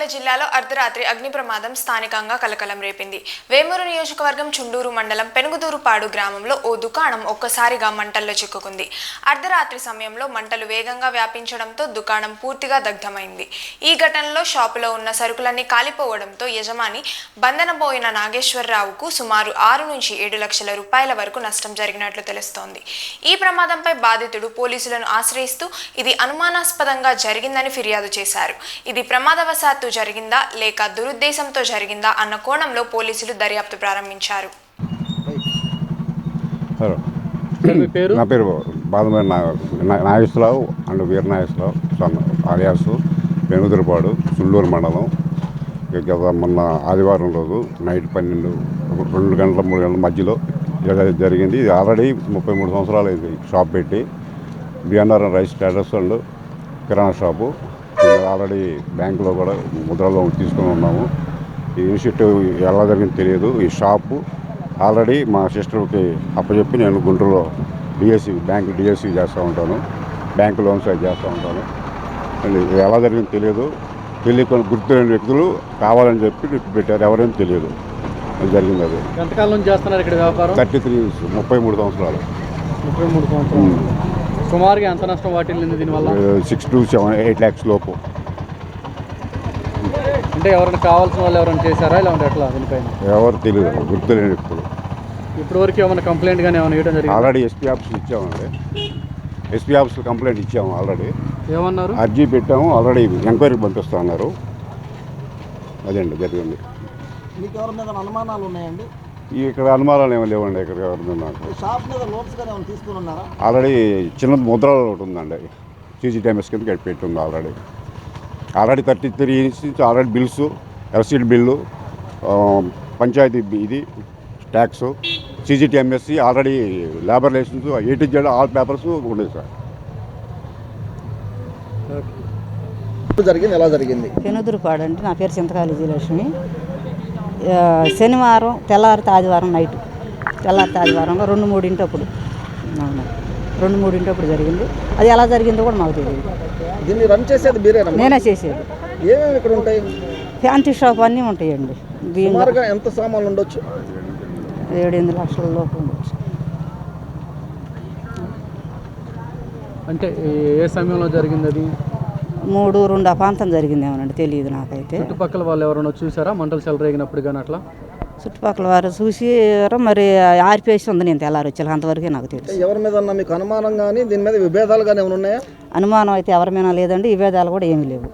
నల్గొండ జిల్లాలో అర్ధరాత్రి అగ్ని ప్రమాదం స్థానికంగా కలకలం రేపింది. వేమూరు నియోజకవర్గం చుండూరు మండలం పెనుగుదూరుపాడు గ్రామంలో ఓ దుకాణం ఒక్కసారిగా మంటల్లో చిక్కుకుంది. అర్ధరాత్రి సమయంలో మంటలు వేగంగా వ్యాపించడంతో దుకాణం పూర్తిగా దగ్ధమైంది. ఈ ఘటనలో షాపులో ఉన్న సరుకులన్నీ కాలిపోవడంతో యజమాని బంధనపోయిన నాగేశ్వరరావుకు సుమారు 6 నుంచి 7 లక్షల రూపాయల వరకు నష్టం జరిగినట్లు తెలుస్తోంది. ఈ ప్రమాదంపై బాధితుడు పోలీసులను ఆశ్రయిస్తూ ఇది అనుమానాస్పదంగా జరిగిందని ఫిర్యాదు చేశారు. ఇది ప్రమాదవశాత్తు జరిగిందా లేక దురుద్దేశంతో జరిగిందా అన్న కోణంలో పోలీసులు దర్యాప్తు ప్రారంభించారు. నా పేరు బాదమేర నాగేశ్వరరావు అండ్ వీర నాగేశ్వరరావు ఆర్యాసు పెనుగుదూరుపాడు చుండూరు మండలం. మొన్న ఆదివారం రోజు నైట్ 2 గంటల 3 గంటల మధ్యలో జరిగింది. ఇది ఆల్రెడీ 33 సంవత్సరాలు అయింది షాప్ పెట్టి. BNR rice status and kirana shop. Already బ్యాంకులో కూడా ముద్రలో తీసుకొని ఉన్నాము. ఈ ఇనిషియేటివ్ ఎలా జరిగింది తెలియదు. ఈ షాపు ఆల్రెడీ మా సిస్టర్కి అప్పచెప్పి నేను గుంటూరులో బ్యాంక్ డిఎస్సి చేస్తూ ఉంటాను, బ్యాంకు లోన్స్ అది చేస్తూ ఉంటాను. ఎలా జరిగింది తెలియదు. తెలియకుండా గుర్తులేని వ్యక్తులు కావాలని చెప్పి పెట్టారు. ఎవరైనా తెలియదు జరిగింది. అది ఎంతకాలం నుంచి చేస్తున్నారు ఇక్కడ వ్యాపారం? 33 సంవత్సరాలు. 33 సంవత్సరాలు. సుమారుగా ఎంత నష్టం వాటిల్లింది దీనివల్ల? 6 to 8 lakhs లోపు. అంటే ఎవరైనా కావాల్సిన వాళ్ళు ఎవరైనా చేశారా ఇలా ఉంటే ఎట్లా? దీనిపైన ఎవరు తెలియదు, గుర్తులేని వ్యక్తులు. ఇప్పటివరకు ఏమైనా కంప్లైంట్ కానీ ఏమైనా ఇవ్వడం జరిగింది? ఆల్రెడీ ఎస్పీ ఆఫీస్కి ఇచ్చామండి. ఎస్పీ ఆఫీస్లో కంప్లైంట్ ఇచ్చాము. ఆల్రెడీ ఏమన్నారు? అర్జీ పెట్టాము. ఆల్రెడీ ఎంక్వైరీ పంపిస్తా అన్నారు. అదండి జరిగింది. మీకు ఎవరి మీద అనుమానాలు ఉన్నాయండి? ఇక్కడ అనుమానాలు ఏమీ లేవండి. ఇక్కడ ఎవరి మీద నాకు షాప్ మీద లోన్స్ కానీ ఏమైనా తీసుకుని ఉన్నారా? ఆల్రెడీ చిన్న ముద్ర ఒకటి ఉందండి. CCTMS కింద పెట్టుంది. ఆల్రెడీ 33 నుంచి ఆల్రెడీ బిల్స్, రసీడ్ బిల్లు, పంచాయతీ ఇది tax, CCTMS, already labour licence, A to Z all papers ఉండేది సార్. జరిగింది ఎలా జరిగింది? పెనుదురుపాడు అండి. నా పేరు చింతకాయల విజయలక్ష్మి. శనివారం తెల్లారితే ఆదివారం నైట్, తెల్లారితే ఆదివారంలో 2-3 జరిగింది. అది ఎలా జరిగిందో కూడా మాకు తెలియదు. దీన్ని రన్ చేసేది మీరేనా? నేనే చేసేది. ఏమేమి ఇక్కడ ఉంటాయి? ఫ్యాంటీ షాప్ అన్నీ ఉంటాయండి. సుమారుగా ఎంత సామాన్లు ఉండొచ్చు? 7-8 లక్షల లోపు ఉండొచ్చు. అంటే ఏ సమయంలో జరిగింది అది? 3-2 అపాంతం జరిగిందేమోనండి, తెలియదు నాకైతే. చుట్టుపక్కల వాళ్ళు ఎవరైనా చూసారా మంటలు చెలరేగినప్పుడు కానీ అట్లా? చుట్టుపక్కల వారు చూసి మరి ఆర్పేసి ఉంది. నేను తెల్లారి వచ్చాను, అంతవరకే నాకు తెలుసు. ఎవరి మీద మీకు అనుమానం కానీ దీని మీద విభేదాలు కానీ ఏమైనా ఉన్నాయా? అనుమానం అయితే ఎవరి మీద లేదండి. విభేదాలు కూడా ఏమీ లేవు.